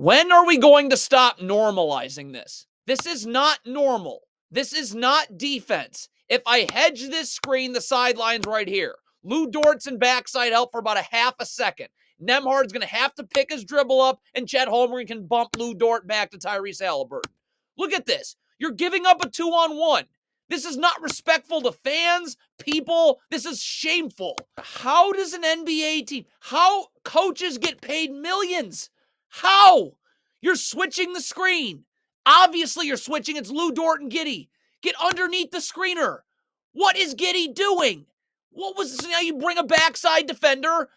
When are we going to stop normalizing this? This is not normal. This is not defense. If I hedge this screen, the sideline's right here. Lou Dort's in backside help for about a half a second. Nemhard's going to have to pick his dribble up, and Chet Holmgren can bump Lou Dort back to Tyrese Halliburton. Look at this. You're giving up a 2-on-1. This is not respectful to fans, people. This is shameful. How does an NBA team, how coaches get paid millions? How? You're switching the screen. Obviously, you're switching. It's Lou Dort and Giddey. Get underneath the screener. What is Giddey doing? What was this? Now you bring a backside defender.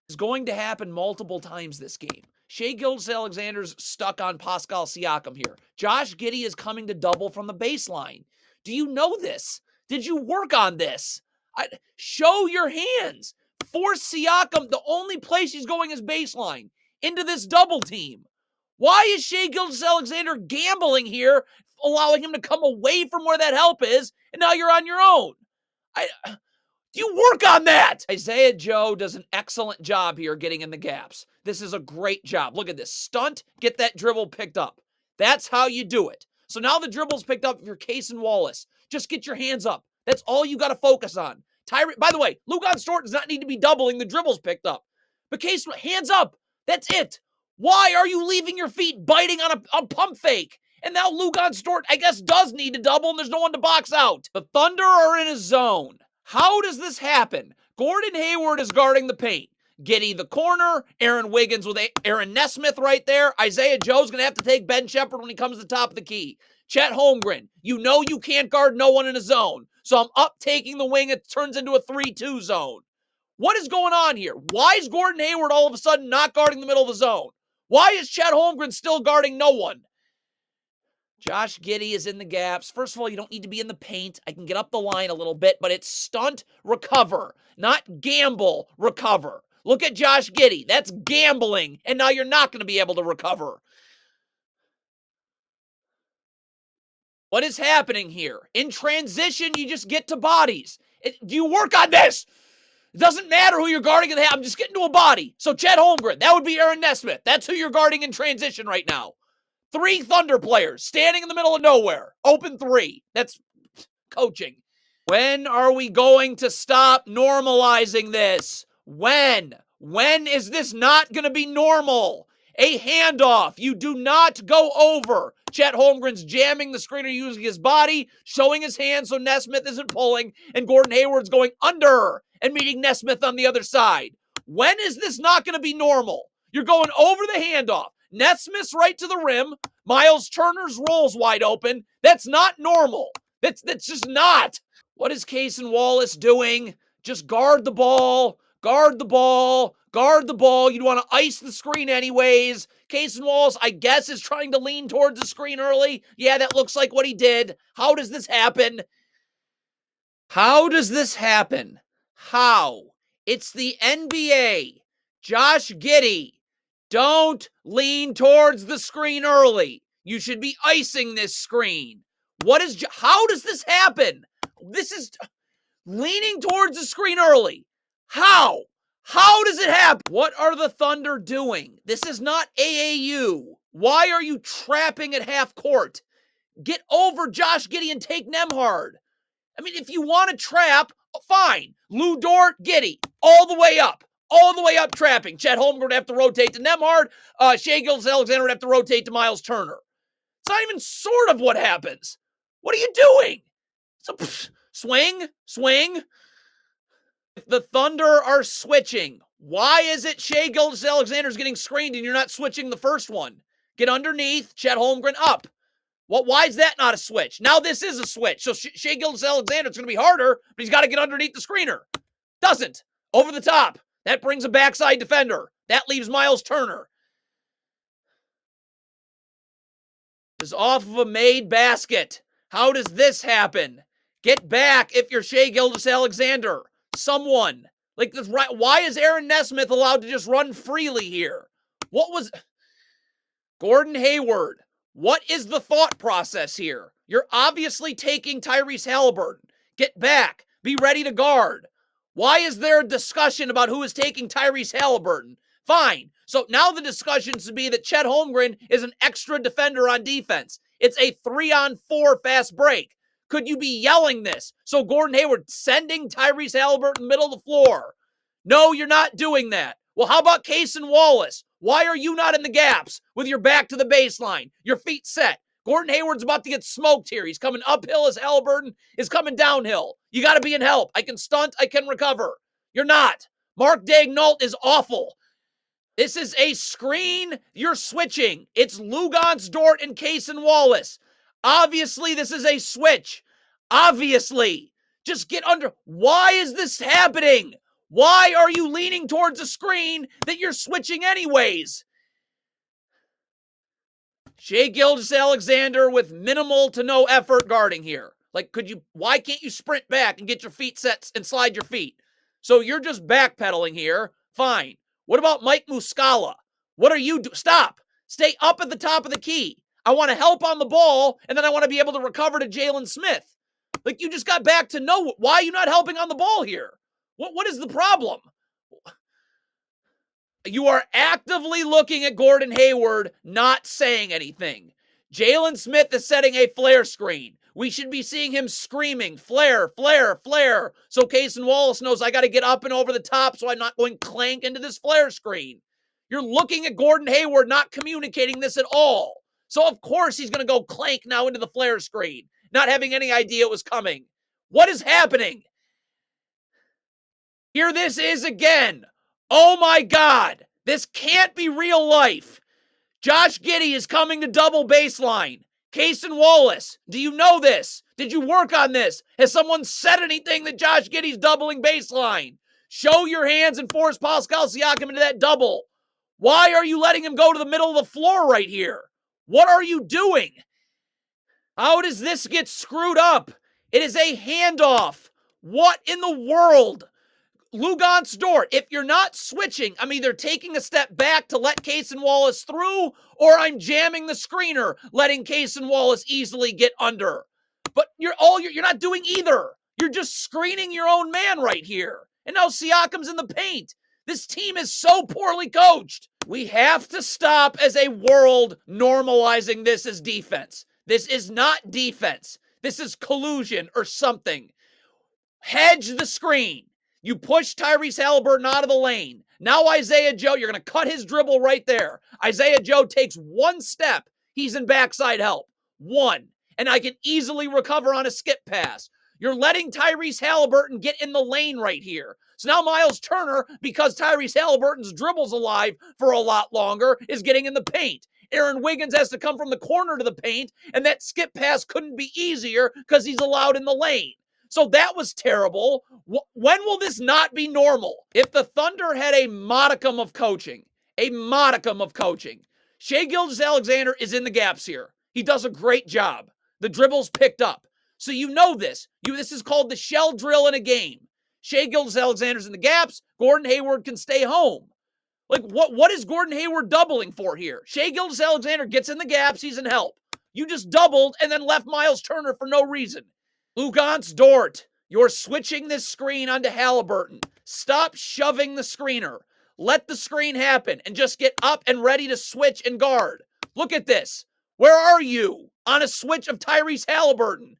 It's going to happen multiple times this game. Shai Gilgeous-Alexander's stuck on Pascal Siakam here. Josh Giddey is coming to double from the baseline. Do you know this? Did you work on this? Show your hands. Force Siakam. The only place he's going is baseline. Into this double team. Why is Shai Gilgeous-Alexander gambling here, allowing him to come away from where that help is, and now you're on your own? You work on that! Isaiah Joe does an excellent job here getting in the gaps. This is a great job. Look at this. Stunt, get that dribble picked up. That's how you do it. So now the dribble's picked up for Case and Wallace. Just get your hands up. That's all you got to focus on. By the way, Lugon Stort does not need to be doubling. The dribble's picked up. But Case, hands up. That's it. Why are you leaving your feet biting on a pump fake? And now Lugon Stort, I guess, does need to double, and there's no one to box out. The Thunder are in a zone. How does this happen? Gordon Hayward is guarding the paint. Giddey the corner. Aaron Wiggins with Aaron Nesmith right there. Isaiah Joe's going to have to take Ben Shepherd when he comes to the top of the key. Chet Holmgren, you know you can't guard no one in a zone. So I'm up taking the wing. It turns into a 3-2 zone. What is going on here? Why is Gordon Hayward all of a sudden not guarding the middle of the zone? Why is Chet Holmgren still guarding no one? Josh Giddey is in the gaps. First of all, you don't need to be in the paint. I can get up the line a little bit, but it's stunt, recover, not gamble, recover. Look at Josh Giddey. That's gambling, and now you're not going to be able to recover. What is happening here? In transition, you just get to bodies. Do you work on this? It doesn't matter who you're guarding. I'm just getting to a body. So Chet Holmgren, that would be Aaron Nesmith. That's who you're guarding in transition right now. 3 Thunder players standing in the middle of nowhere. Open 3. That's coaching. When are we going to stop normalizing this? When? When is this not going to be normal? A handoff. You do not go over. Chet Holmgren's jamming the screener using his body, showing his hand so Nesmith isn't pulling, and Gordon Hayward's going under and meeting Nesmith on the other side. When is this not going to be normal? You're going over the handoff. Nesmith's right to the rim. Miles Turner's rolls wide open. That's not normal. That's just not. What is Case and Wallace doing? Just guard the ball. Guard the ball. Guard the ball. You'd want to ice the screen anyways. Case and Wallace, I guess, is trying to lean towards the screen early. Yeah, that looks like what he did. How does this happen? How does this happen? How? It's the NBA. Josh Giddey. Don't lean towards the screen early. You should be icing this screen. How does this happen? This is leaning towards the screen early. How? How does it happen? What are the Thunder doing? This is not AAU. Why are you trapping at half court? Get over Josh Giddey and take Nemhard. I mean, if you want to trap, fine. Lou Dort, Giddey, all the way up. All the way up trapping. Chet Holmgren would have to rotate to Nemhard. Shai Gilgeous-Alexander would have to rotate to Miles Turner. It's not even sort of what happens. What are you doing? Swing. If the Thunder are switching, why is it Shai Gilgeous-Alexander's getting screened and you're not switching the first one? Get underneath, Chet Holmgren up. Why is that not a switch? Now this is a switch. So Shai Gilgeous-Alexander, it's going to be harder, but he's got to get underneath the screener. Doesn't. Over the top. That brings a backside defender. That leaves Miles Turner. Is off of a made basket. How does this happen? Get back if you're Shai Gilgeous-Alexander. Someone. Like this, right? Why is Aaron Nesmith allowed to just run freely here? What was Gordon Hayward? What is the thought process here? You're obviously taking Tyrese Halliburton. Get back. Be ready to guard. Why is there a discussion about who is taking Tyrese Halliburton? Fine. So now the discussion should be that Chet Holmgren is an extra defender on defense. It's a 3-on-4 fast break. Could you be yelling this? So Gordon Hayward sending Tyrese Halliburton middle of the floor. No, you're not doing that. Well, how about Cason Wallace? Why are you not in the gaps with your back to the baseline, your feet set? Gordon Hayward's about to get smoked here. He's coming uphill as Halliburton is coming downhill. You got to be in help. I can stunt. I can recover. You're not. Mark DAIGNEAULT is awful. This is a screen. You're switching. It's Luguentz Dort and Cason Wallace. Obviously, this is a switch. Obviously. Just get under. Why is this happening? Why are you leaning towards a screen that you're switching anyways? Shai Gilgeous-Alexander with minimal to no effort guarding here. Like, why can't you sprint back and get your feet set and slide your feet? So you're just backpedaling here. Fine. What about Mike Muscala? What are you doing? Stop. Stay up at the top of the key. I want to help on the ball, and then I want to be able to recover to Jalen Smith. Like, you just got back to no. Why are you not helping on the ball here? What is the problem? You are actively looking at Gordon Hayward, not saying anything. Jalen Smith is setting a flare screen. We should be seeing him screaming, flare, flare, flare. So Cason Wallace knows I got to get up and over the top so I'm not going clank into this flare screen. You're looking at Gordon Hayward not communicating this at all. So of course he's going to go clank now into the flare screen, not having any idea it was coming. What is happening? Here this is again. Oh my God. This can't be real life. Josh Giddey is coming to double baseline. Cason Wallace, do you know this? Did you work on this? Has someone said anything that Josh Giddey's doubling baseline? Show your hands and force Pascal Siakam into that double. Why are you letting him go to the middle of the floor right here? What are you doing? How does this get screwed up? It is a handoff. What in the world? Luguentz Dort, if you're not switching, I'm either taking a step back to let Cason Wallace through, or I'm jamming the screener, letting Cason Wallace easily get under. But you're not doing either. You're just screening your own man right here. And now Siakam's in the paint. This team is so poorly coached. We have to stop as a world normalizing this as defense. This is not defense. This is collusion or something. Hedge the screen. You push Tyrese Halliburton out of the lane. Now Isaiah Joe, you're going to cut his dribble right there. Isaiah Joe takes one step. He's in backside help. One. And I can easily recover on a skip pass. You're letting Tyrese Halliburton get in the lane right here. So now Miles Turner, because Tyrese Halliburton's dribble's alive for a lot longer, is getting in the paint. Aaron Wiggins has to come from the corner to the paint, and that skip pass couldn't be easier because he's allowed in the lane. So that was terrible. When will this not be normal? If the Thunder had a modicum of coaching, Shai Gilgeous-Alexander is in the gaps here. He does a great job. The dribble's picked up. So you know this. This is called the shell drill in a game. Shai Gilgeous-Alexander's in the gaps. Gordon Hayward can stay home. Like, what is Gordon Hayward doubling for here? Shai Gilgeous-Alexander gets in the gaps. He's in help. You just doubled and then left Miles Turner for no reason. Luguentz Dort, you're switching this screen onto Halliburton. Stop shoving the screener. Let the screen happen and just get up and ready to switch and guard. Look at this. Where are you on a switch of Tyrese Halliburton?